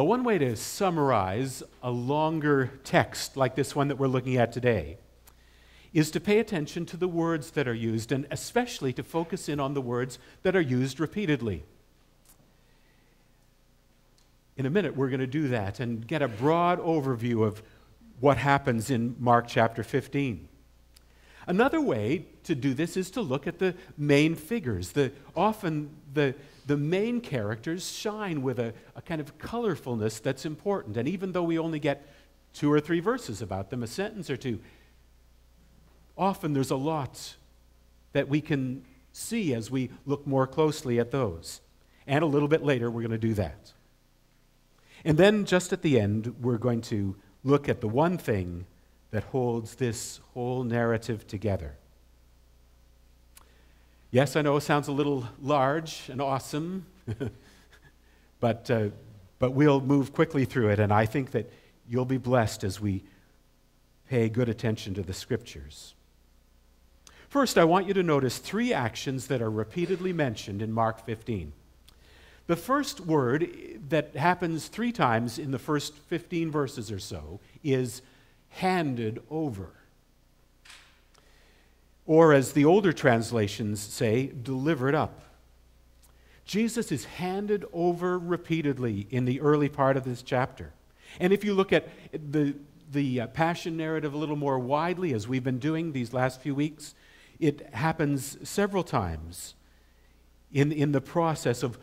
Well, one way to summarize a longer text like this one that we're looking at today is to pay attention to the words that are used, and especially to focus in on the words that are used repeatedly. In a minute, we're going to do that and get a broad overview of what happens in Mark chapter 15. Another way to do this is to look at the main figures. Often the main characters shine with a kind of colorfulness that's important. And even though we only get 2 or 3 verses about them, a sentence or two, often there's a lot that we can see as we look more closely at those. And a little bit later, we're going to do that. And then just at the end, we're going to look at the one thing that holds this whole narrative together. Yes, I know it sounds a little large and awesome, but we'll move quickly through it, and I think that you'll be blessed as we pay good attention to the Scriptures. First, I want you to notice 3 actions that are repeatedly mentioned in Mark 15. The first word that happens 3 times in the first 15 verses or so is handed over. Or as the older translations say, delivered up. Jesus is handed over repeatedly in the early part of this chapter. And if you look at the Passion narrative a little more widely, as we've been doing these last few weeks, it happens several times in the process of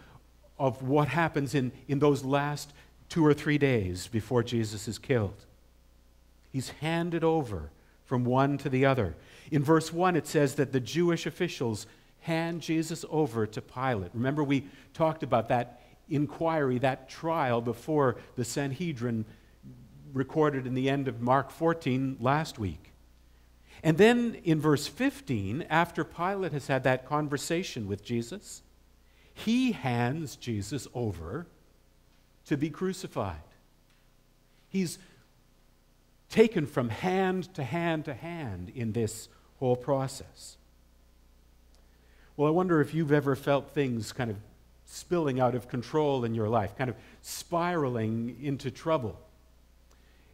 what happens in those last 2 or 3 days before Jesus is killed. He's handed over from one to the other. In verse 1, it says that the Jewish officials hand Jesus over to Pilate. Remember, we talked about that inquiry, that trial before the Sanhedrin recorded in the end of Mark 14 last week. And then in verse 15, after Pilate has had that conversation with Jesus, he hands Jesus over to be crucified. He's taken from hand to hand to hand in this whole process. Well, I wonder if you've ever felt things kind of spilling out of control in your life, kind of spiraling into trouble.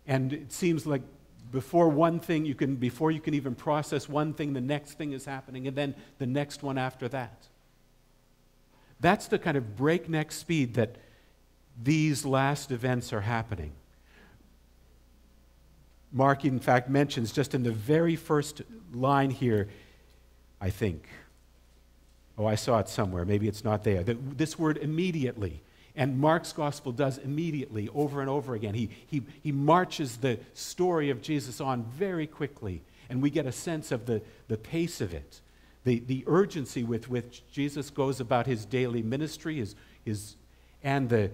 And it seems like before you can even process one thing, the next thing is happening, and then the next one after that. That's the kind of breakneck speed that these last events are happening. Mark, in fact, mentions just in the very first line here, I think. Oh, I saw it somewhere. Maybe it's not there. This word immediately. And Mark's gospel does immediately, over and over again. He marches the story of Jesus on very quickly, and we get a sense of the pace of it. The urgency with which Jesus goes about his daily ministry and the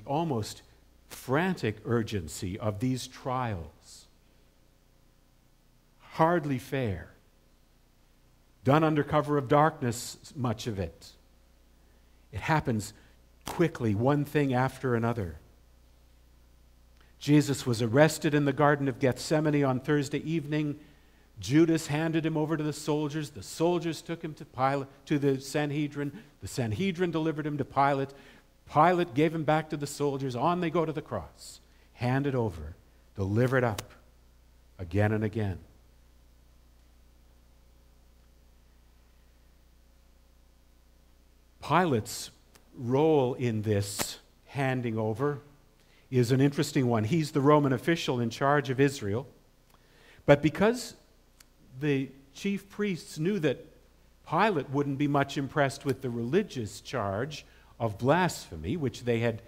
almost frantic urgency of these trials. Hardly fair. Done under cover of darkness, much of it. It happens quickly, one thing after another. Jesus was arrested in the Garden of Gethsemane on Thursday evening. Judas handed him over to the soldiers. The soldiers took him to Pilate, to the Sanhedrin. The Sanhedrin delivered him to Pilate. Pilate gave him back to the soldiers. On they go to the cross. Handed over, delivered up, again and again. Pilate's role in this handing over is an interesting one. He's the Roman official in charge of Israel. But because the chief priests knew that Pilate wouldn't be much impressed with the religious charge of blasphemy, which they had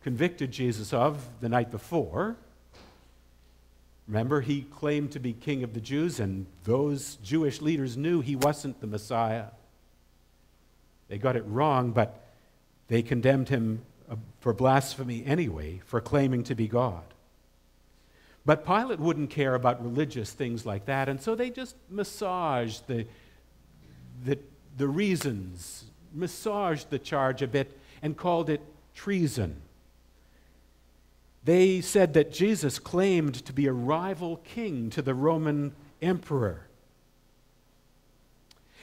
convicted Jesus of the night before. Remember, he claimed to be king of the Jews, and those Jewish leaders knew he wasn't the Messiah. They got it wrong, but they condemned him for blasphemy anyway, for claiming to be God. But Pilate wouldn't care about religious things like that, and so they just massaged the reasons, massaged the charge a bit, and called it treason. They said that Jesus claimed to be a rival king to the Roman emperor.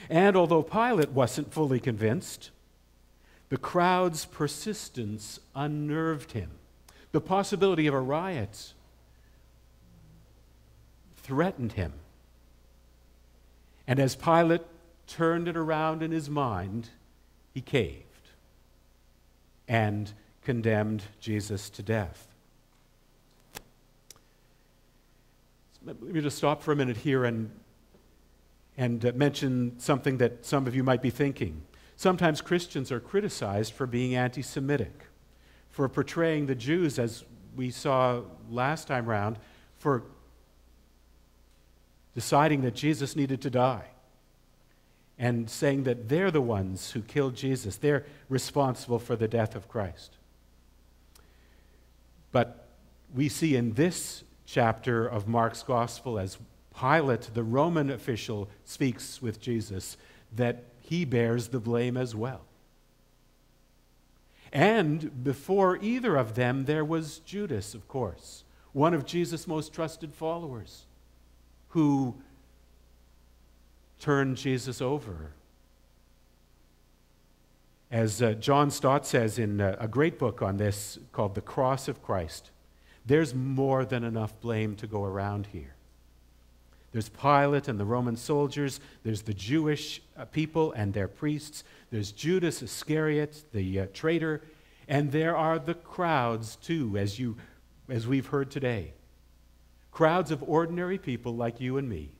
And although Pilate wasn't fully convinced, The crowd's persistence unnerved him. The possibility of a riot threatened him. And as Pilate turned it around in his mind, he caved and condemned Jesus to death. Let me just stop for a minute here and mention something that some of you might be thinking. Sometimes Christians are criticized for being anti-Semitic, for portraying the Jews, as we saw last time round, for deciding that Jesus needed to die and saying that they're the ones who killed Jesus. They're responsible for the death of Christ. But we see in this chapter of Mark's Gospel, as Pilate, the Roman official, speaks with Jesus, that he bears the blame as well. And before either of them, there was Judas, of course, one of Jesus' most trusted followers, who turned Jesus over. As John Stott says in a great book on this called The Cross of Christ, there's more than enough blame to go around here. There's Pilate and the Roman soldiers. There's the Jewish people and their priests. There's Judas Iscariot, the traitor. And there are the crowds, too, as we've heard today. Crowds of ordinary people like you and me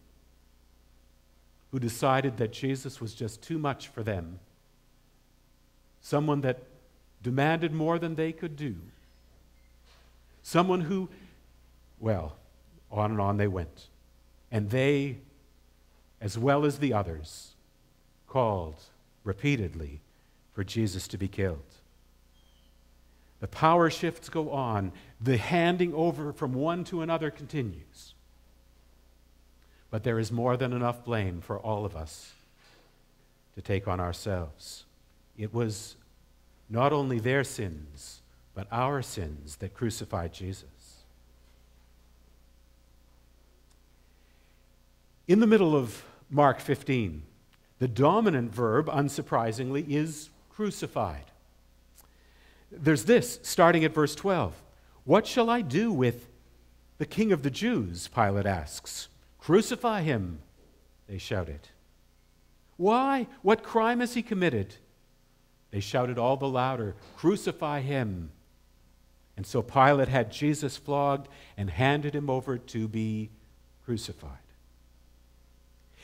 who decided that Jesus was just too much for them. Someone that demanded more than they could do. Someone who, well, on and on they went. And they, as well as the others, called repeatedly for Jesus to be killed. The power shifts go on. The handing over from one to another continues. But there is more than enough blame for all of us to take on ourselves. It was not only their sins, but our sins that crucified Jesus. In the middle of Mark 15, the dominant verb, unsurprisingly, is crucified. There's this, starting at verse 12. What shall I do with the King of the Jews? Pilate asks. Crucify him, they shouted. Why? What crime has he committed? They shouted all the louder, crucify him. And so Pilate had Jesus flogged and handed him over to be crucified.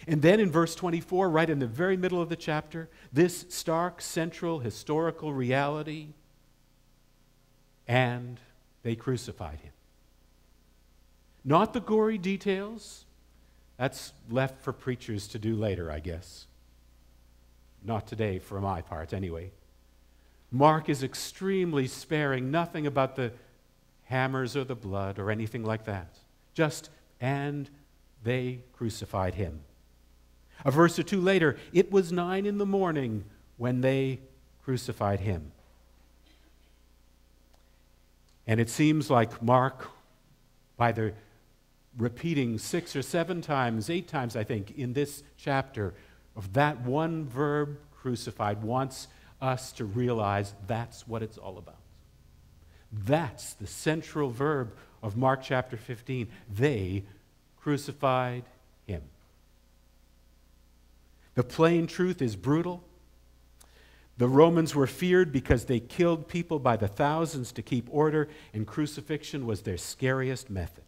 And then in verse 24, right in the very middle of the chapter, this stark, central, historical reality, and they crucified him. Not the gory details. That's left for preachers to do later, I guess. Not today, for my part, anyway. Mark is extremely sparing, nothing about the hammers or the blood or anything like that. Just, and they crucified him. A verse or two later, it was 9 a.m. when they crucified him. And it seems like Mark, by the repeating 6 or 7 times, 8 times, I think, in this chapter of that one verb, crucified, wants us to realize that's what it's all about. That's the central verb of Mark chapter 15. They crucified him. The plain truth is brutal. The Romans were feared because they killed people by the thousands to keep order, and crucifixion was their scariest method.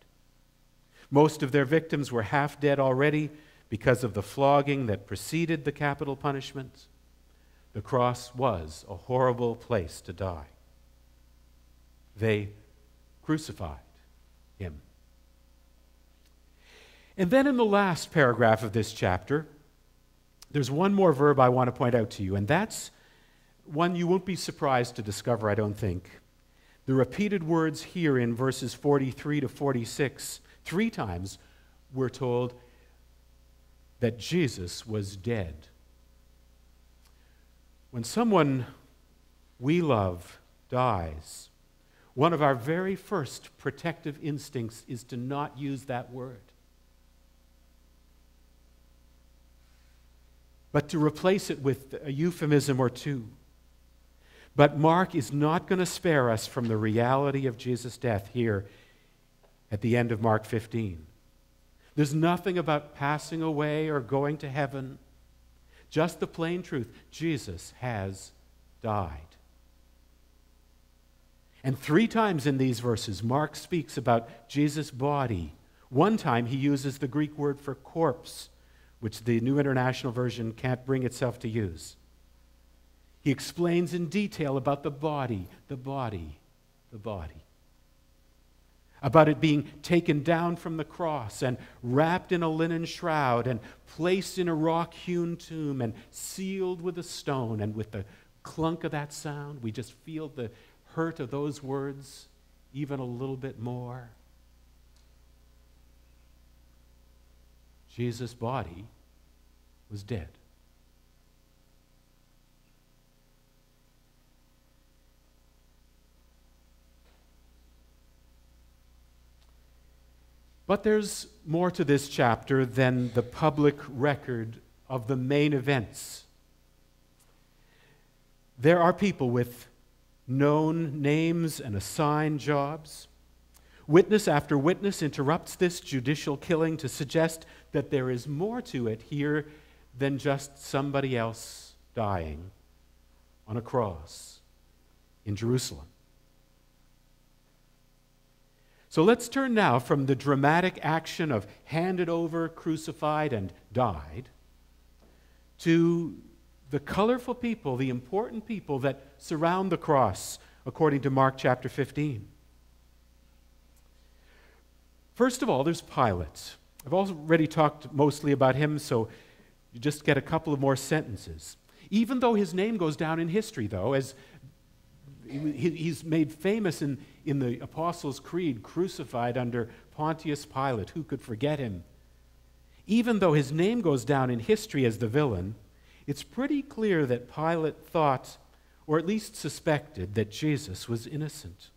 Most of their victims were half dead already because of the flogging that preceded the capital punishment. The cross was a horrible place to die. They crucified him. And then in the last paragraph of this chapter, there's one more verb I want to point out to you, and that's one you won't be surprised to discover, I don't think. The repeated words here in verses 43 to 46, 3 times we're told that Jesus was dead. When someone we love dies, one of our very first protective instincts is to not use that word, but to replace it with a euphemism or two. But Mark is not going to spare us from the reality of Jesus' death here at the end of Mark 15. There's nothing about passing away or going to heaven. Just the plain truth. Jesus has died. And 3 times in these verses, Mark speaks about Jesus' body. One time he uses the Greek word for corpse, which the New International Version can't bring itself to use. He explains in detail about the body, the body, the body. About it being taken down from the cross and wrapped in a linen shroud and placed in a rock-hewn tomb and sealed with a stone. And with the clunk of that sound, we just feel the hurt of those words even a little bit more. Jesus' body was dead. But there's more to this chapter than the public record of the main events. There are people with known names and assigned jobs. Witness after witness interrupts this judicial killing to suggest that there is more to it here than just somebody else dying on a cross in Jerusalem. So let's turn now from the dramatic action of handed over, crucified, and died to the colorful people, the important people that surround the cross, according to Mark chapter 15. First of all, there's Pilate. I've already talked mostly about him, so you just get a couple of more sentences. Even though his name goes down in history, though, as he's made famous in the Apostles' Creed, crucified under Pontius Pilate. Who could forget him? Even though his name goes down in history as the villain, it's pretty clear that Pilate thought, or at least suspected, that Jesus was innocent.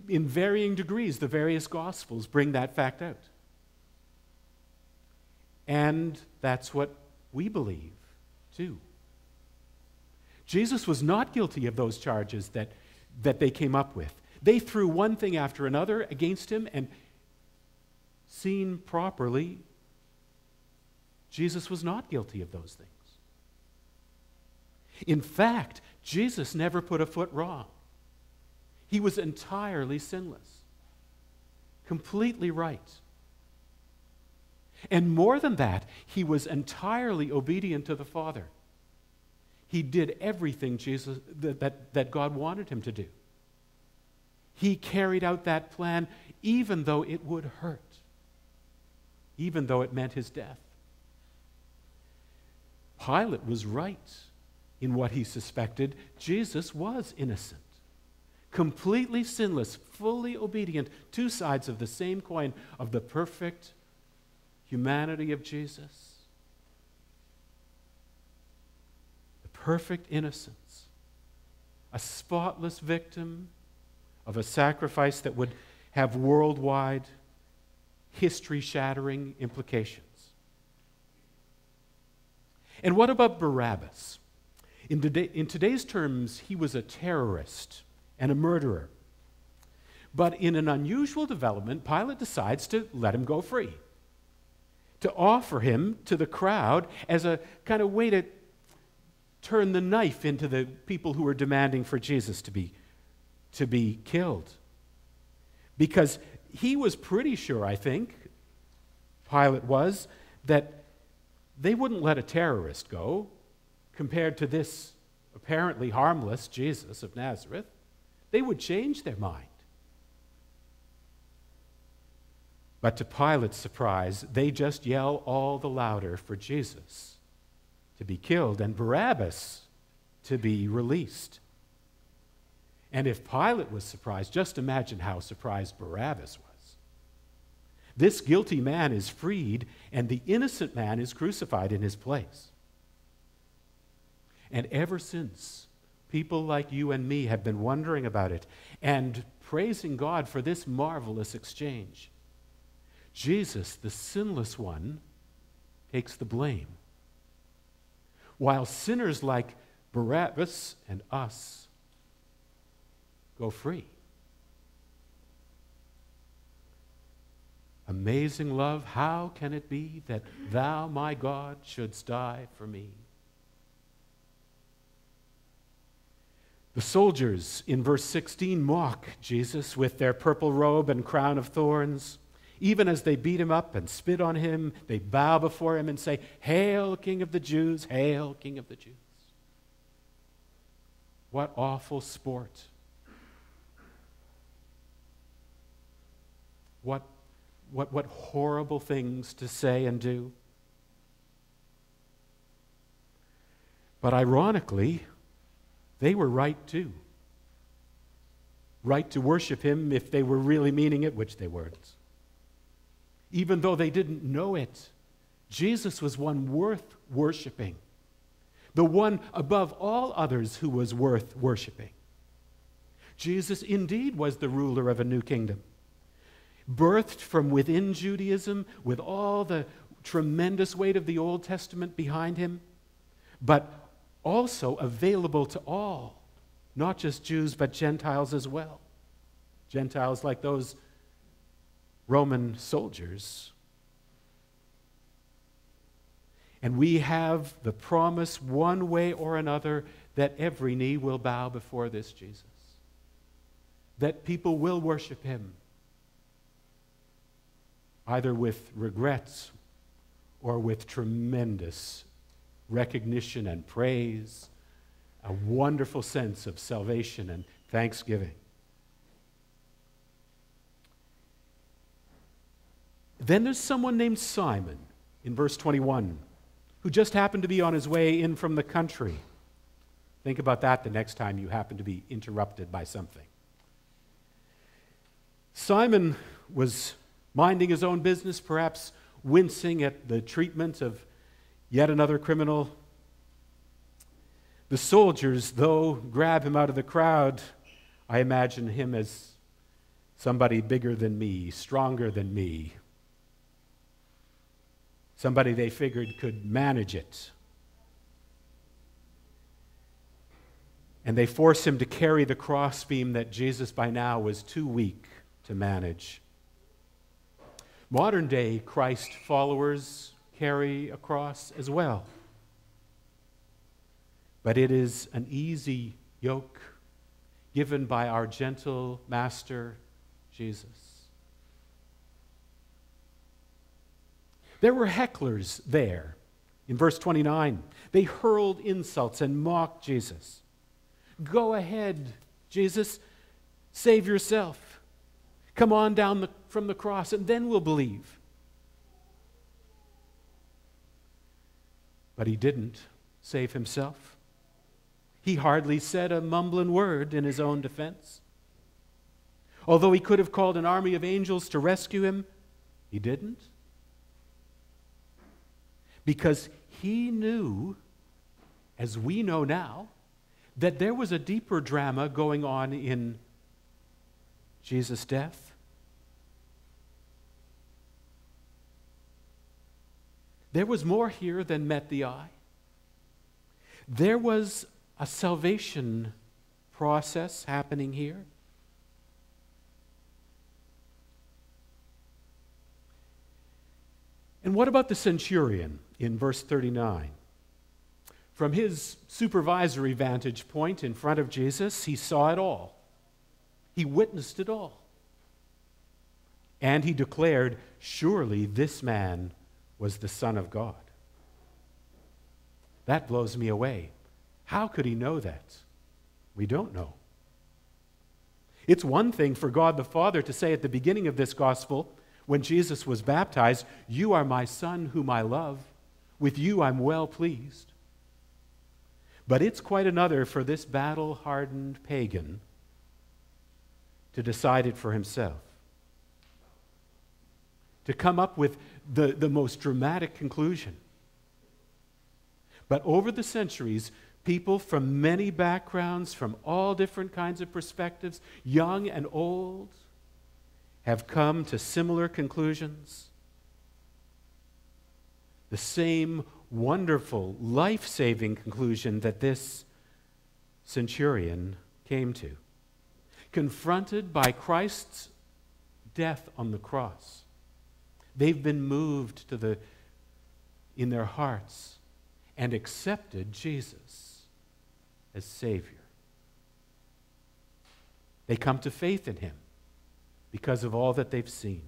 In varying degrees, the various Gospels bring that fact out. And that's what we believe, too. Jesus was not guilty of those charges that they came up with. They threw one thing after another against him, and seen properly, Jesus was not guilty of those things. In fact, Jesus never put a foot wrong. He was entirely sinless, completely right. And more than that, he was entirely obedient to the Father. He did everything that God wanted him to do. He carried out that plan even though it would hurt, even though it meant his death. Pilate was right in what he suspected. Jesus was innocent, completely sinless, fully obedient, 2 sides of the same coin of the perfect humanity of Jesus. Perfect innocence, a spotless victim of a sacrifice that would have worldwide, history-shattering implications. And what about Barabbas? In today's terms, he was a terrorist and a murderer. But in an unusual development, Pilate decides to let him go free, to offer him to the crowd as a kind of way to turn the knife into the people who were demanding for Jesus to be killed. Because he was pretty sure, I think, Pilate was, that they wouldn't let a terrorist go compared to this apparently harmless Jesus of Nazareth. They would change their mind. But to Pilate's surprise, they just yell all the louder for Jesus to be killed and Barabbas to be released. And if Pilate was surprised, just imagine how surprised Barabbas was. This guilty man is freed, and the innocent man is crucified in his place. And ever since, people like you and me have been wondering about it and praising God for this marvelous exchange. Jesus, the sinless one, takes the blame, while sinners like Barabbas and us go free. Amazing love, how can it be that thou, my God, shouldst die for me? The soldiers in verse 16 mock Jesus with their purple robe and crown of thorns. Even as they beat him up and spit on him, they bow before him and say, "Hail, King of the Jews! Hail, King of the Jews!" What awful sport. What horrible things to say and do. But ironically, they were right too. Right to worship him if they were really meaning it, which they weren't. Even though they didn't know it, Jesus was one worth worshiping. The one above all others who was worth worshiping. Jesus indeed was the ruler of a new kingdom. Birthed from within Judaism with all the tremendous weight of the Old Testament behind him, but also available to all, not just Jews, but Gentiles as well. Gentiles like those Roman soldiers. And we have the promise, one way or another, that every knee will bow before this Jesus. That people will worship him, either with regrets or with tremendous recognition and praise, a wonderful sense of salvation and thanksgiving. Then there's someone named Simon in verse 21 who just happened to be on his way in from the country. Think about that the next time you happen to be interrupted by something. Simon was minding his own business, perhaps wincing at the treatment of yet another criminal. The soldiers, though, grab him out of the crowd. I imagine him as somebody bigger than me, stronger than me. Somebody they figured could manage it. And they force him to carry the crossbeam that Jesus by now was too weak to manage. Modern day Christ followers carry a cross as well. But it is an easy yoke given by our gentle Master, Jesus. There were hecklers there. In verse 29, they hurled insults and mocked Jesus. Go ahead, Jesus, save yourself. Come on down from the cross and then we'll believe. But he didn't save himself. He hardly said a mumbling word in his own defense. Although he could have called an army of angels to rescue him, he didn't. Because he knew, as we know now, that there was a deeper drama going on in Jesus' death. There was more here than met the eye. There was a salvation process happening here. And what about the centurion in verse 39? From his supervisory vantage point in front of Jesus, he saw it all. He witnessed it all. And he declared, surely this man was the Son of God. That blows me away. How could he know that? We don't know. It's one thing for God the Father to say at the beginning of this gospel, when Jesus was baptized, "You are my Son whom I love. With you I'm well pleased." But it's quite another for this battle-hardened pagan to decide it for himself. To come up with the most dramatic conclusion. But over the centuries, people from many backgrounds, from all different kinds of perspectives, young and old, have come to similar conclusions. The same wonderful, life-saving conclusion that this centurion came to. Confronted by Christ's death on the cross, they've been moved in their hearts and accepted Jesus as Savior. They come to faith in him because of all that they've seen.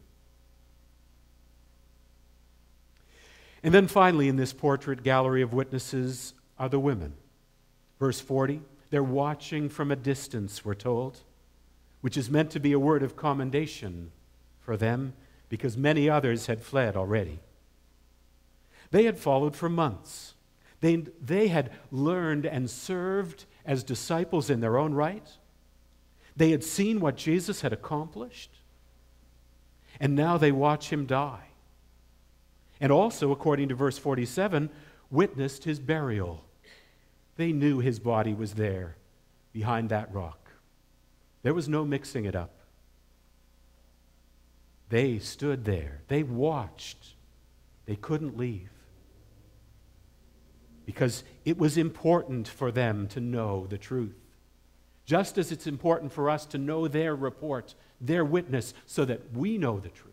And then finally, in this portrait gallery of witnesses are the women. Verse 40, they're watching from a distance, we're told, which is meant to be a word of commendation for them because many others had fled already. They had followed for months. They had learned and served as disciples in their own right. They had seen what Jesus had accomplished, and now they watch him die. And also, according to verse 47, witnessed his burial. They knew his body was there behind that rock. There was no mixing it up. They stood there. They watched. They couldn't leave. Because it was important for them to know the truth. Just as it's important for us to know their report, their witness, so that we know the truth.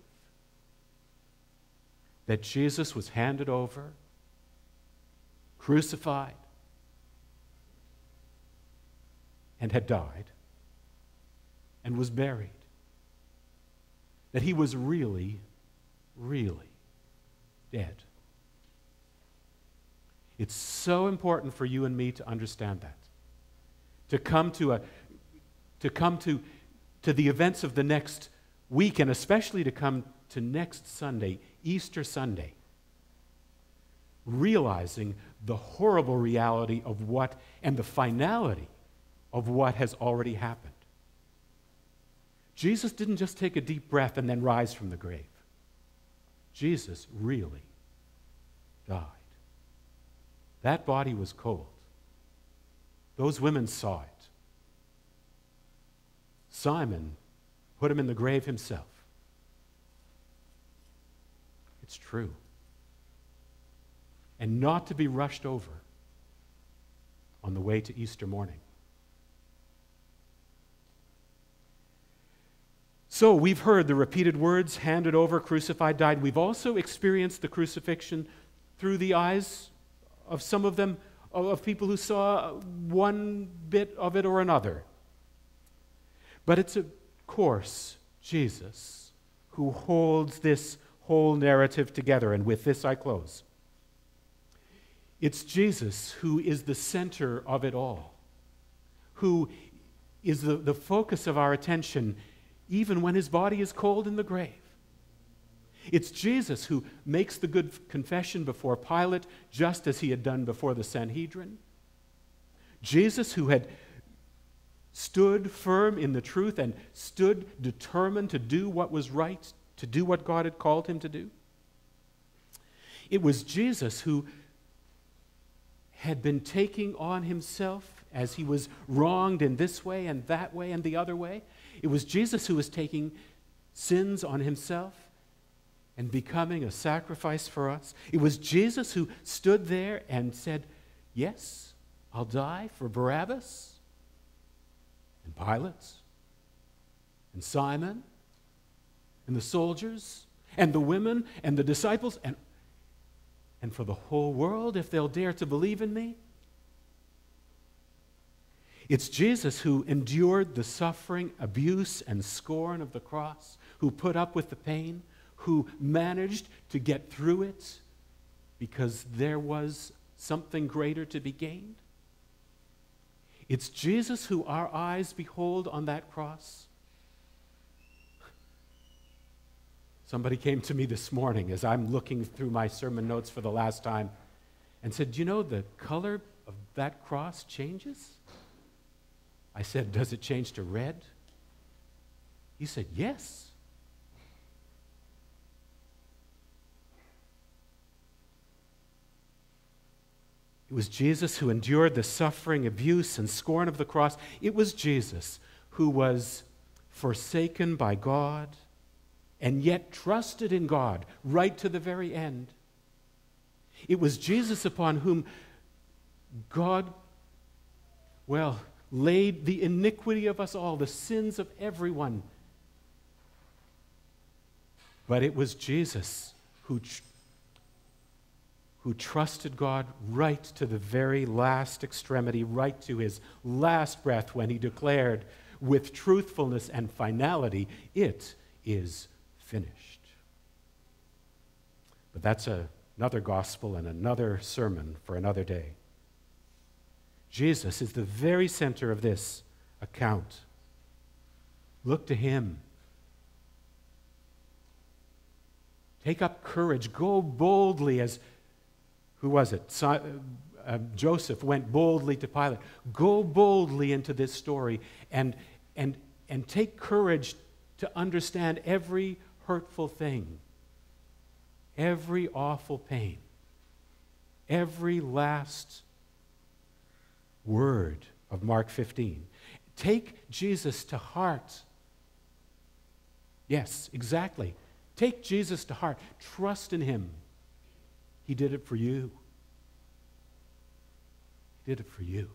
That Jesus was handed over, crucified, and had died, and was buried. That he was really, really dead. It's so important for you and me to understand that. To come to the events of the next week, and especially to come to next Sunday, Easter Sunday, realizing the horrible reality of what, and the finality of what has already happened. Jesus didn't just take a deep breath and then rise from the grave. Jesus really died. That body was cold. Those women saw it. Simon put him in the grave himself. It's true. And not to be rushed over on the way to Easter morning. So we've heard the repeated words, handed over, crucified, died. We've also experienced the crucifixion through the eyes of some of them, of people who saw one bit of it or another. But it's, of course, Jesus who holds this whole narrative together. And with this I close. It's Jesus who is the center of it all, who is the focus of our attention even when his body is cold in the grave. It's Jesus who makes the good confession before Pilate, just as he had done before the Sanhedrin. Jesus who had stood firm in the truth and stood determined to do what was right, to do what God had called him to do. It was Jesus who had been taking on himself as he was wronged in this way and that way and the other way. It was Jesus who was taking sins on himself and becoming a sacrifice for us. It was Jesus who stood there and said, yes, I'll die for Barabbas and Pilate and Simon and the soldiers and the women and the disciples and for the whole world if they'll dare to believe in me. It's Jesus who endured the suffering, abuse, and scorn of the cross, who put up with the pain, who managed to get through it because there was something greater to be gained. It's Jesus who our eyes behold on that cross. Somebody came to me this morning as I'm looking through my sermon notes for the last time and said, "Do you know the color of that cross changes?" I said, "Does it change to red?" He said, "Yes." It was Jesus who endured the suffering, abuse, and scorn of the cross. It was Jesus who was forsaken by God and yet trusted in God right to the very end. It was Jesus upon whom God, well, laid the iniquity of us all, the sins of everyone. But it was Jesus who trusted God right to the very last extremity, right to his last breath, when he declared with truthfulness and finality, "It is finished." But that's another gospel and another sermon for another day. Jesus is the very center of this account. Look to him. Take up courage. Go boldly as, who was it? Joseph went boldly to Pilate. Go boldly into this story and take courage to understand every hurtful thing, every awful pain, every last word of Mark 15. Take Jesus to heart. Yes, exactly. Take Jesus to heart. Trust in him. He did it for you. He did it for you.